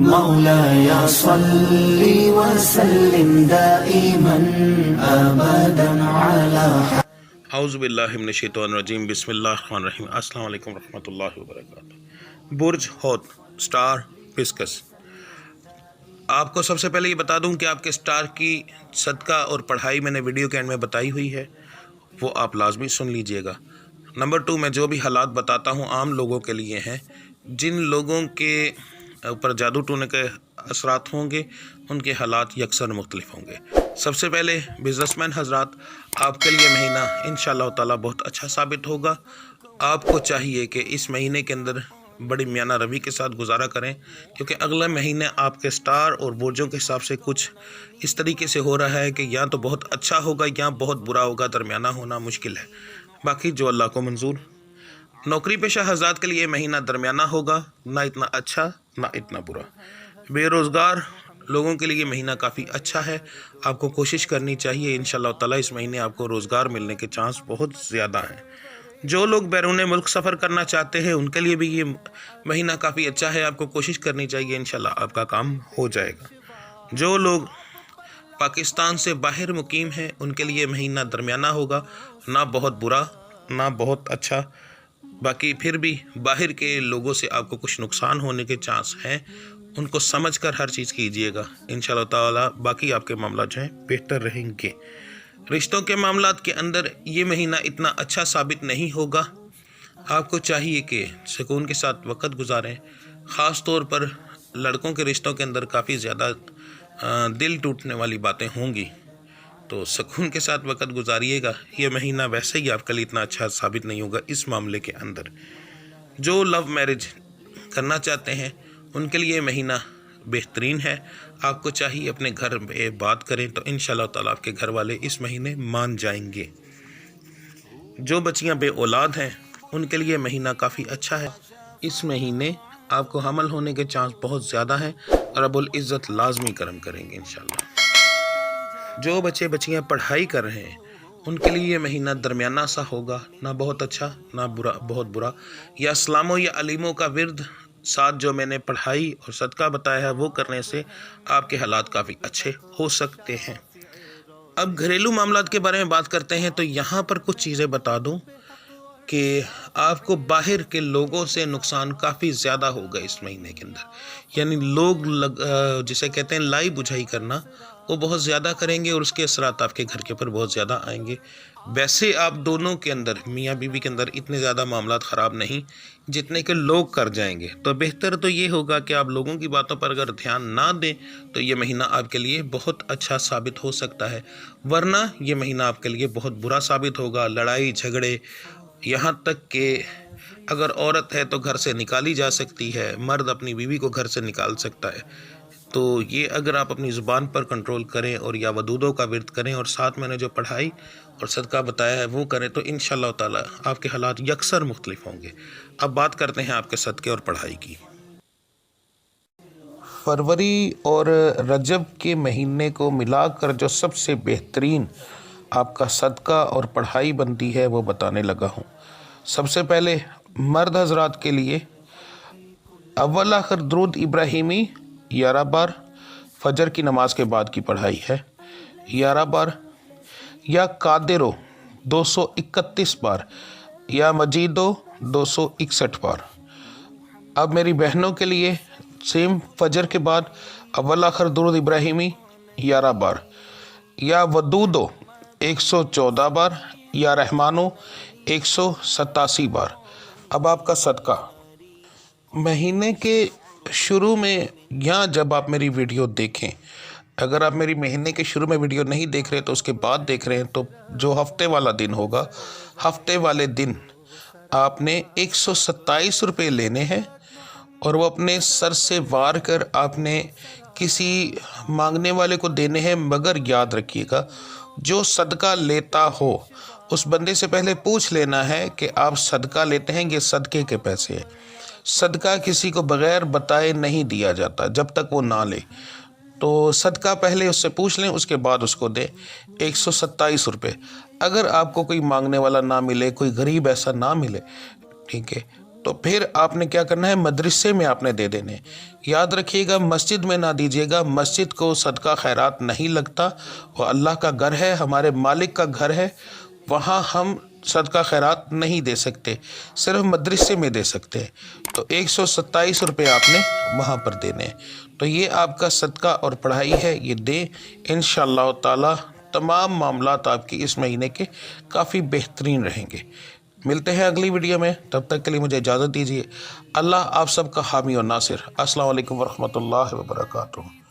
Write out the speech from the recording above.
مولاي صل وسلم دائما ابدا على اعوذ باللہ من الشیطان الرجیم، بسم اللہ الرحمن الرحیم۔ السلام علیکم ورحمۃ اللہ وبرکاتہ۔ برج حوت سٹار پسکس، آپ کو سب سے پہلے یہ بتا دوں کہ آپ کے سٹار کی صدقہ اور پڑھائی میں نے ویڈیو کے اینڈ میں بتائی ہوئی ہے، وہ آپ لازمی سن لیجئے گا۔ نمبر 2، میں جو بھی حالات بتاتا ہوں عام لوگوں کے لیے ہیں، جن لوگوں کے اوپر جادو ٹونے کے اثرات ہوں گے ان کے حالات یکسر مختلف ہوں گے۔ سب سے پہلے بزنس مین حضرات، آپ کے لیے مہینہ انشاءاللہ تعالی بہت اچھا ثابت ہوگا۔ آپ کو چاہیے کہ اس مہینے کے اندر بڑی میانہ روی کے ساتھ گزارا کریں، کیونکہ اگلے مہینے آپ کے سٹار اور برجوں کے حساب سے کچھ اس طریقے سے ہو رہا ہے کہ یا تو بہت اچھا ہوگا یا بہت برا ہوگا، درمیانہ ہونا مشکل ہے، باقی جو اللہ کو منظور۔ نوکری پیشہ حضرات کے لیے مہینہ درمیانہ ہوگا، نہ اتنا اچھا نہ اتنا برا۔ بے روزگار لوگوں کے لیے مہینہ کافی اچھا ہے، آپ کو کوشش کرنی چاہیے، انشاءاللہ تعالی اس مہینے آپ کو روزگار ملنے کے چانس بہت زیادہ ہیں۔ جو لوگ بیرون ملک سفر کرنا چاہتے ہیں ان کے لیے بھی یہ مہینہ کافی اچھا ہے، آپ کو کوشش کرنی چاہیے، انشاءاللہ آپ کا کام ہو جائے گا۔ جو لوگ پاکستان سے باہر مقیم ہیں ان کے لیے مہینہ درمیانہ ہوگا، نہ بہت برا نہ بہت اچھا، باقی پھر بھی باہر کے لوگوں سے آپ کو کچھ نقصان ہونے کے چانس ہیں، ان کو سمجھ کر ہر چیز کیجیے گا، انشاءاللہ تعالی باقی آپ کے معاملات جو ہیں بہتر رہیں گے۔ رشتوں کے معاملات کے اندر یہ مہینہ اتنا اچھا ثابت نہیں ہوگا، آپ کو چاہیے کہ سکون کے ساتھ وقت گزاریں، خاص طور پر لڑکوں کے رشتوں کے اندر کافی زیادہ دل ٹوٹنے والی باتیں ہوں گی، تو سکون کے ساتھ وقت گزاریے گا۔ یہ مہینہ ویسے ہی آپ کے لیے اتنا اچھا ثابت نہیں ہوگا اس معاملے کے اندر۔ جو لو میرج کرنا چاہتے ہیں ان کے لیے مہینہ بہترین ہے، آپ کو چاہیے اپنے گھر میں بات کریں تو انشاءاللہ تعالی آپ کے گھر والے اس مہینے مان جائیں گے۔ جو بچیاں بے اولاد ہیں ان کے لیے مہینہ کافی اچھا ہے، اس مہینے آپ کو حمل ہونے کے چانس بہت زیادہ ہیں، رب العزت لازمی کرم کریں گے انشاءاللہ۔ جو بچے بچیاں پڑھائی کر رہے ہیں ان کے لیے یہ مہینہ درمیانہ سا ہوگا، نہ بہت اچھا نہ بہت برا۔ یا اسلاموں یا علیموں کا ورد ساتھ جو میں نے پڑھائی اور صدقہ بتایا ہے وہ کرنے سے آپ کے حالات کافی اچھے ہو سکتے ہیں۔ اب گھریلو معاملات کے بارے میں بات کرتے ہیں تو یہاں پر کچھ چیزیں بتا دوں کہ آپ کو باہر کے لوگوں سے نقصان کافی زیادہ ہوگا اس مہینے کے اندر، یعنی لوگ جسے کہتے ہیں لائی بجھائی کرنا، وہ بہت زیادہ کریں گے اور اس کے اثرات آپ کے گھر کے اوپر بہت زیادہ آئیں گے۔ ویسے آپ دونوں کے اندر میاں بیوی کے اندر اتنے زیادہ معاملات خراب نہیں جتنے کہ لوگ کر جائیں گے، تو بہتر تو یہ ہوگا کہ آپ لوگوں کی باتوں پر اگر دھیان نہ دیں تو یہ مہینہ آپ کے لیے بہت اچھا ثابت ہو سکتا ہے، ورنہ یہ مہینہ آپ کے لیے بہت برا ثابت ہوگا۔ لڑائی جھگڑے، یہاں تک کہ اگر عورت ہے تو گھر سے نکالی جا سکتی ہے، مرد اپنی بیوی کو گھر سے نکال سکتا ہے، تو یہ اگر آپ اپنی زبان پر کنٹرول کریں اور یا ودودوں کا ورد کریں اور ساتھ میں نے جو پڑھائی اور صدقہ بتایا ہے وہ کریں تو انشاءاللہ تعالی آپ کے حالات یکسر مختلف ہوں گے۔ اب بات کرتے ہیں آپ کے صدقے اور پڑھائی کی۔ فروری اور رجب کے مہینے کو ملا کر جو سب سے بہترین آپ کا صدقہ اور پڑھائی بنتی ہے وہ بتانے لگا ہوں۔ سب سے پہلے مرد حضرات کے لیے اول آخر درود ابراہیمی 11 بار فجر کی نماز کے بعد کی پڑھائی ہے، 11 بار، یا قادرو 231 بار، یا مجیدو 261 بار۔ اب میری بہنوں کے لیے سیم فجر کے بعد اول آخر درود ابراہیمی 11 بار، یا ودودو 114 بار، یا رحمانو 187 بار۔ اب آپ کا صدقہ مہینے کے شروع میں یا جب آپ میری ویڈیو دیکھیں، اگر آپ میری مہینے کے شروع میں ویڈیو نہیں دیکھ رہے تو اس کے بعد دیکھ رہے ہیں، تو جو ہفتے والا دن ہوگا، ہفتے والے دن آپ نے 127 روپے لینے ہیں اور وہ اپنے سر سے وار کر آپ نے کسی مانگنے والے کو دینے ہیں، مگر یاد رکھیے گا جو صدقہ لیتا ہو اس بندے سے پہلے پوچھ لینا ہے کہ آپ صدقہ لیتے ہیں، یہ صدقے کے پیسے ہیں۔ صدقہ کسی کو بغیر بتائے نہیں دیا جاتا جب تک وہ نہ لے، تو صدقہ پہلے اس سے پوچھ لیں، اس کے بعد اس کو دیں۔ 127 روپے، اگر آپ کو کوئی مانگنے والا نہ ملے، کوئی غریب ایسا نہ ملے، ٹھیک ہے، تو پھر آپ نے کیا کرنا ہے، مدرسے میں آپ نے دے دینے۔ یاد رکھیے گا مسجد میں نہ دیجیے گا، مسجد کو صدقہ خیرات نہیں لگتا، وہ اللہ کا گھر ہے، ہمارے مالک کا گھر ہے، وہاں ہم صدقہ خیرات نہیں دے سکتے، صرف مدرسے میں دے سکتے ہیں۔ تو 127 روپے آپ نے وہاں پر دینے ہیں۔ تو یہ آپ کا صدقہ اور پڑھائی ہے، یہ دیں انشاءاللہ تعالی تمام معاملات آپ کی اس مہینے کے کافی بہترین رہیں گے۔ ملتے ہیں اگلی ویڈیو میں، تب تک کے لیے مجھے اجازت دیجیے۔ اللہ آپ سب کا حامی و ناصر۔ السلام علیکم ورحمۃ اللہ وبرکاتہ۔